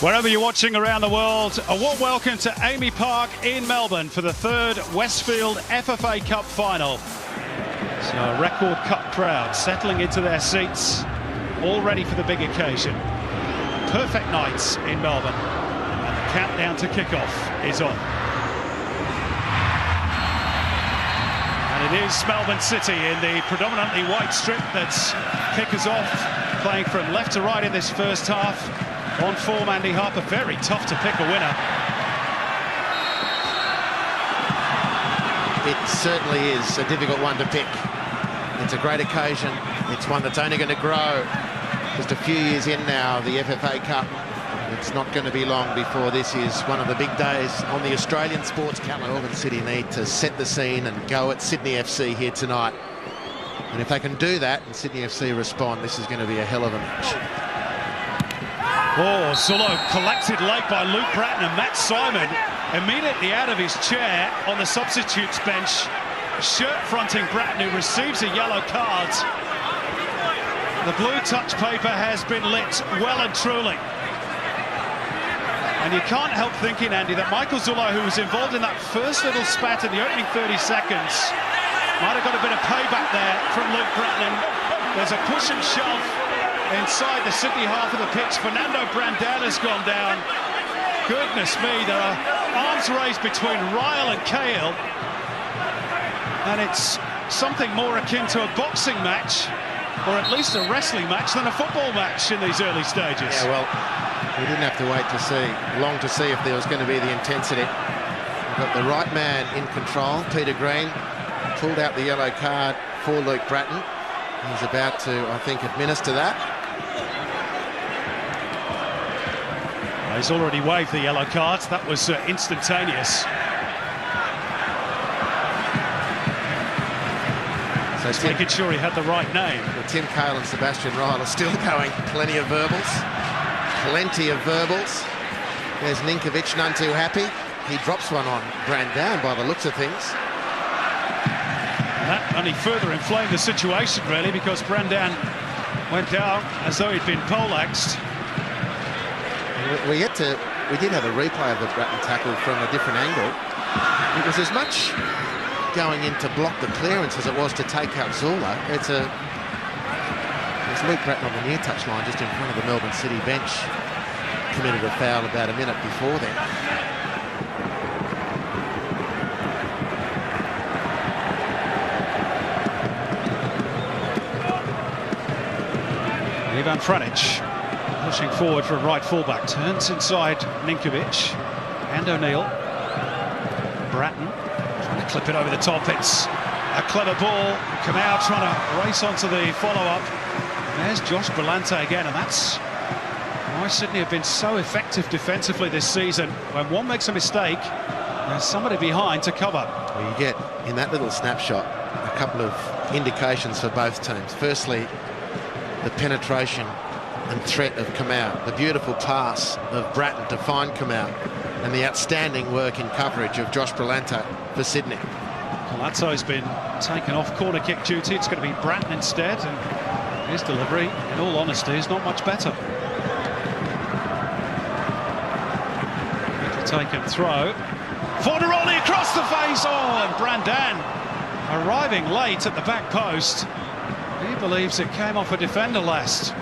Wherever you're watching around the world, a warm welcome to Amy Park in Melbourne for the third Westfield FFA Cup final. So a record cup crowd settling into their seats, all ready for the big occasion. Perfect nights in Melbourne, and the countdown to kick-off is on. And it is Melbourne City in the predominantly white strip that's kick us off, playing from left to right in this first half. On form, Andy Harper, very tough to pick a winner. It certainly is a difficult one to pick. It's a great occasion. It's one that's only going to grow. Just a few years in now, the FFA Cup. It's not going to be long before this is one of the big days on the Australian sports calendar. Melbourne City need to set the scene and go at Sydney FC here tonight. And if they can do that and Sydney FC respond, this is going to be a hell of a match. Oh, Zullo collected late by Luke Bratton, and Matt Simon immediately out of his chair on the substitutes bench, shirt-fronting Bratton, who receives a yellow card. The blue touch paper has been lit well and truly. And you can't help thinking, Andy, that Michael Zullo, who was involved in that first little spat in the opening 30 seconds, might have got a bit of payback there from Luke Bratton. There's a push and shove inside the Sydney half of the pitch. Fernando Brandan has gone down. Goodness me, there are arms raised between Ryle and Cahill, and it's something more akin to a boxing match, or at least a wrestling match, than a football match in these early stages. Yeah, well, we didn't have to wait long to see if there was going to be the intensity. We've got the right man in control. Peter Green pulled out the yellow card for Luke Bratton. He's about to, I think, administer that. He's already waved the yellow cards. That was instantaneous. So Just making sure he had the right name. Well, Tim Cahill and Sebastian Ryle are still going. Plenty of verbals. Plenty of verbals. There's Ninkovic, none too happy. He drops one on Brandan by the looks of things. And that only further inflamed the situation, really, because Brandan went down as though he'd been poleaxed. We did have a replay of the Bratton tackle from a different angle. It was as much going in to block the clearance as it was to take out Zula. It's Luke Bratton on the near touch line, just in front of the Melbourne City bench. Committed a foul about a minute before then. Ivan Franic pushing forward for a right fullback, turns inside Ninkovic and O'Neill. Bratton trying to clip it over the top. It's a clever ball. Kamau trying to race onto the follow-up. There's Josh Brillante again, and that's why Sydney have been so effective defensively this season. When one makes a mistake, there's somebody behind to cover. Well, you get, in that little snapshot, a couple of indications for both teams. Firstly, the penetration and threat of Kamau, the beautiful pass of Bratton to find Kamau, and the outstanding work in coverage of Josh Brillante for Sydney. Palazzo's been taken off corner kick duty. It's going to be Bratton instead, and his delivery, in all honesty, is not much better. Taken throw. Fornaroli across the face. Oh, and Brandan arriving late at the back post. He believes it came off a defender last.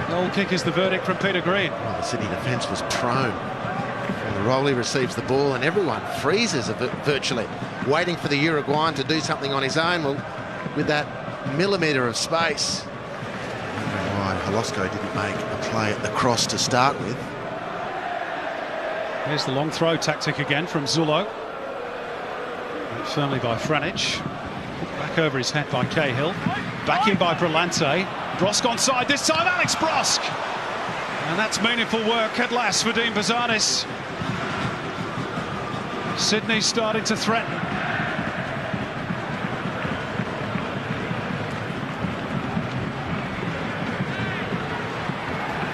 Goal kick is the verdict from Peter Green. Well, the Sydney defence was prone. And the Rolly receives the ball and everyone freezes virtually, waiting for the Uruguayan to do something on his own. Well, with that millimetre of space. I don't know why Holosco didn't make a play at the cross to start with. Here's the long throw tactic again from Zullo. Firmly by Franic. Back over his head by Cahill. Back in by Brillante. Brosk onside this time, Alex Brosk! And that's meaningful work at last for Dean Bazanis. Sydney starting to threaten.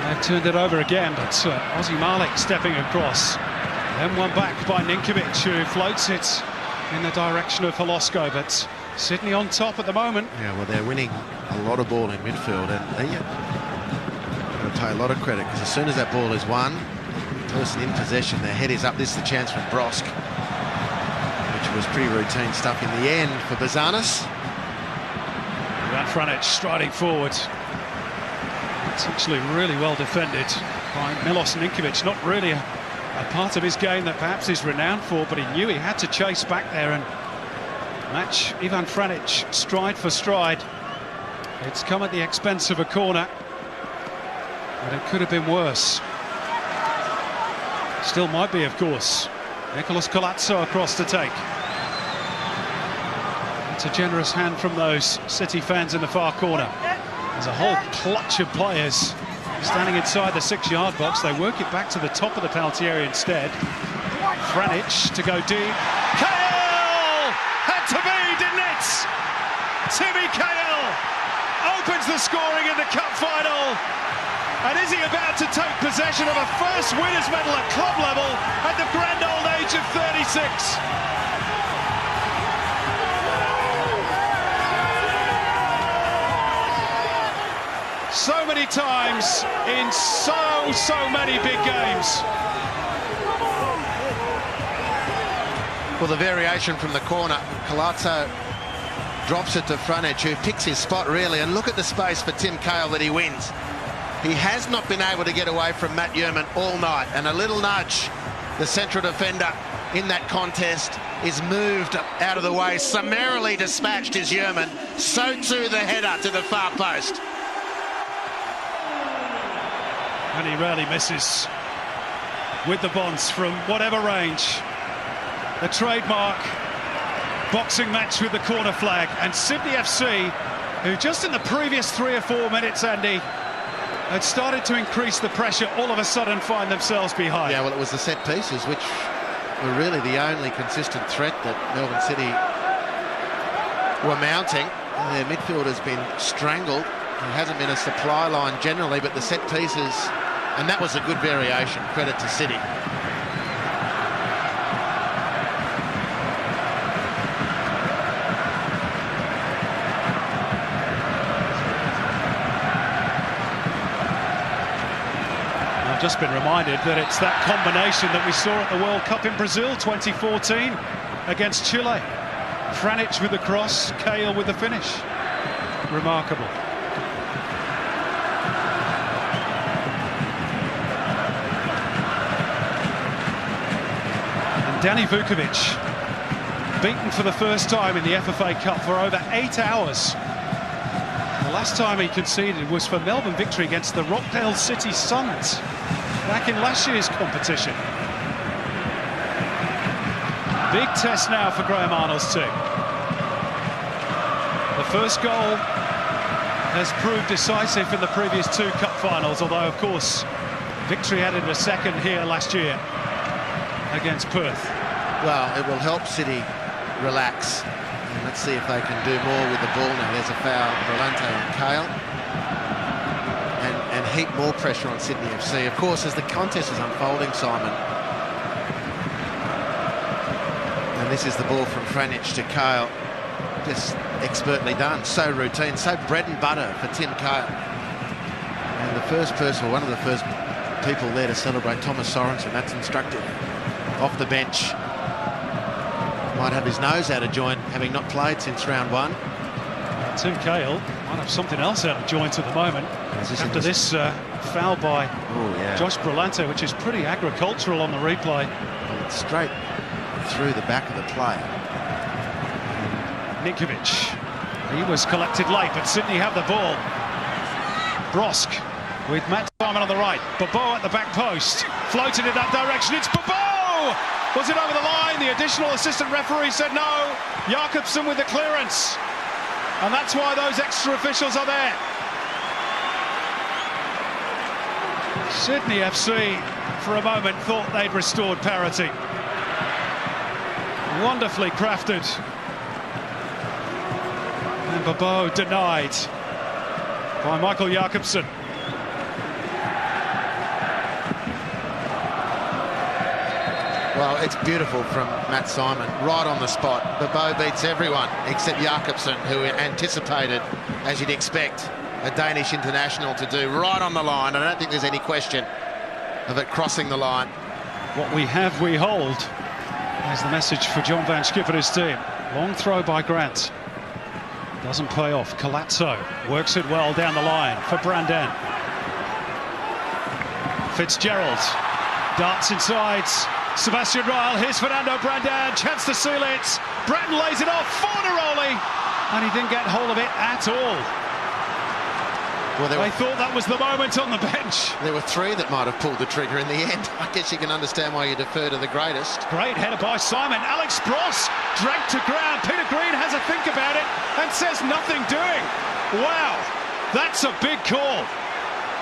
They've turned it over again, but Ozzy Malik stepping across. Then one back by Ninkovic, who floats it in the direction of Holosco, but Sydney on top at the moment. Yeah, well, they're winning a lot of ball in midfield, and pay a lot of credit, because as soon as that ball is won, the person in possession, their head is up. This is the chance from Brosk, which was pretty routine stuff in the end for Bazanis. Ivan Franic striding forward. It's actually really well defended by Milos Ninkovic. Not really a part of his game that perhaps he's renowned for, but he knew he had to chase back there and match Ivan Franic stride for stride. It's come at the expense of a corner, but it could have been worse. Still might be, of course. Nicolas Colazzo across to take. It's a generous hand from those City fans in the far corner. There's a whole clutch of players standing inside the 6-yard box. They work it back to the top of the penalty area instead. Franic to go deep. Cahill! Had to be, didn't it? Timmy Cahill opens the scoring in the cup final. And is he about to take possession of a first winners' medal at club level at the grand old age of 36? So many times in so many big games. Well, the variation from the corner, Colazzo drops it to Franic, who picks his spot really, and look at the space for Tim Cahill that he wins. He has not been able to get away from Matt Yerman all night, and a little nudge. The central defender in that contest is moved out of the way. Summarily dispatched is Yerman. So too the header to the far post. And he rarely misses with the bonds from whatever range. The trademark boxing match with the corner flag, and Sydney FC, who just in the previous 3 or 4 minutes, Andy, had started to increase the pressure, all of a sudden find themselves behind. Yeah, well, it was the set pieces which were really the only consistent threat that Melbourne City were mounting. Their midfield has been strangled. It hasn't been a supply line generally, but the set pieces, and that was a good variation. Credit to City. I've just been reminded that it's that combination that we saw at the World Cup in Brazil 2014 against Chile. Franic with the cross, Cahill with the finish. Remarkable. And Danny Vukovic, beaten for the first time in the FFA Cup for over 8 hours. The last time he conceded was for Melbourne victory against the Rockdale City Suns back in last year's competition. Big test now for Graham Arnold's team. The first goal has proved decisive in the previous 2 cup finals, although of course victory added a second here last year against Perth. Well, it will help City relax. And let's see if they can do more with the ball now. There's a foul, Brillante and Cahill. And heap more pressure on Sydney FC. Of course, as the contest is unfolding, Simon, and this is the ball from Franic to Cahill. Just expertly done, so routine, so bread and butter for Tim Cahill. And the first person, or one of the first people there to celebrate, Thomas Sorensen, that's instructive. Off the bench. Might have his nose out of joint, having not played since round 1. Tim Cahill might have something else out of joint at the moment after this foul by Josh Brillante, which is pretty agricultural on the replay. It's straight through the back of the player. Ninkovic, he was collected late, but Sydney have the ball. Brosk with Matt Simon on the right. Bobo at the back post, floated in that direction. It's Bobo! Was it over the line? The additional assistant referee said no. Jakobsen with the clearance. And that's why those extra officials are there. Sydney FC, for a moment, thought they'd restored parity. Wonderfully crafted. And Bobo denied by Michael Jakobsen. Well, it's beautiful from Matt Simon, right on the spot. Bobo beats everyone except Jakobsen, who anticipated, as you'd expect, a Danish international to do, right on the line. I don't think there's any question of it crossing the line. What we have, we hold. There's the message for John Van Schip and his team. Long throw by Grant. Doesn't pay off. Colazzo works it well down the line for Brandan. Fitzgerald darts inside. Sebastian Ryle. Here's Fernando Brandan. Chance to seal it. Bratton lays it off. Fornaroli. And he didn't get hold of it at all. Well, I thought that was the moment on the bench. There were three that might have pulled the trigger in the end. I guess you can understand why you defer to the greatest. Great header by Simon. Alex Bross dragged to ground. Peter Green has a think about it and says nothing doing. Wow, that's a big call.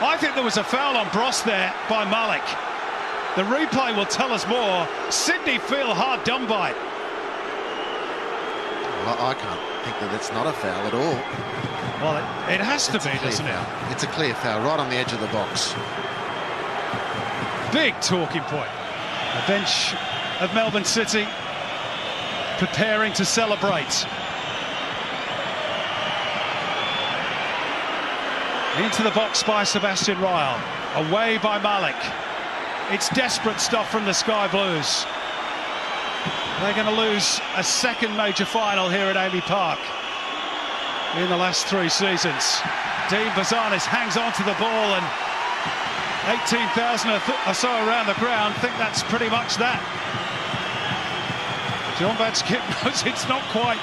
I think there was a foul on Bross there by Malik. The replay will tell us more. Sydney feel hard done by. I can't think that it's not a foul at all. Well, it has to be, doesn't it? It's a clear foul, right on the edge of the box. Big talking point. A bench of Melbourne City preparing to celebrate. Into the box by Sebastian Ryle. Away by Malik. It's desperate stuff from the Sky Blues. They're going to lose a second major final here at Amy Park in the last 3 seasons. Dean Bazanis hangs on to the ball, and 18,000 or so around the ground think that's pretty much that. John Van Schip knows it's not quite.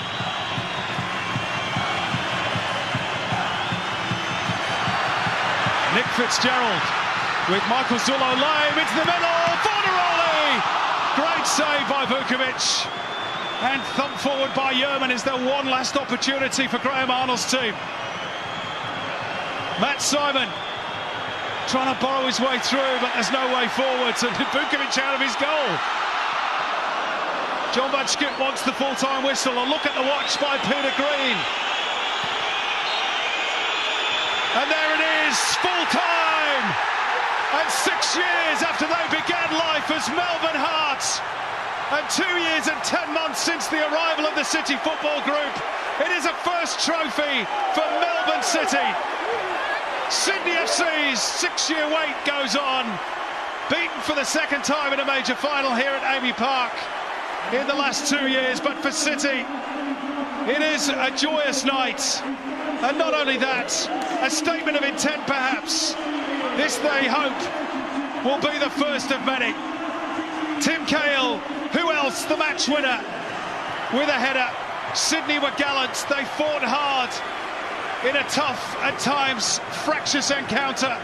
Nick Fitzgerald with Michael Zullo lame into the middle. Fornaroli! Great save by Vukovic. And thumped forward by Yerman. Is there one last opportunity for Graham Arnold's team? Matt Simon trying to borrow his way through, but there's no way forwards, and Vukovic out of his goal. John Van Schip wants the full-time whistle. A look at the watch by Peter Green. And there it is, full-time! And 6 years after they began life as Melbourne Hearts, and 2 years and 10 months since the arrival of the City Football Group, it is a first trophy for Melbourne City. Sydney FC's 6-year wait goes on, beaten for the second time in a major final here at Amy Park in the last 2 years. But for City, it is a joyous night, and not only that, a statement of intent perhaps. This, they hope, will be the first of many. Tim Cahill, who else? The match winner with a header. Sydney were gallant. They fought hard in a tough, at times, fractious encounter.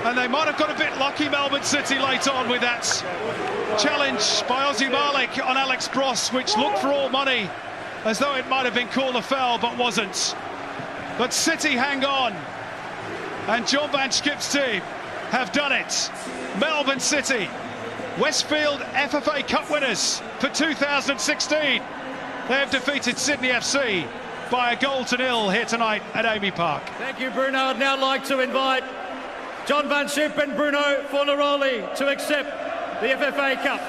And they might have got a bit lucky, Melbourne City, late on with that challenge by Ozzy Malik on Alex Bross, which looked for all money, as though it might have been called a foul, but wasn't. But City hang on. And John Van Schip's team have done it. Melbourne City, Westfield FFA Cup winners for 2016. They have defeated Sydney FC by 1-0 here tonight at Amy Park. Thank you, Bruno. I'd now like to invite John Van Schip and Bruno Fornaroli to accept the FFA Cup.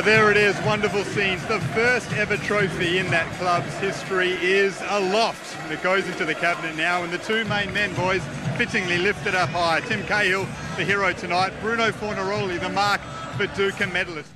There it is, wonderful scenes. The first ever trophy in that club's history is aloft. It goes into the cabinet now, and the two main men, boys, fittingly lifted up high. Tim Cahill, the hero tonight. Bruno Fornaroli, the Mark Viduka medalist.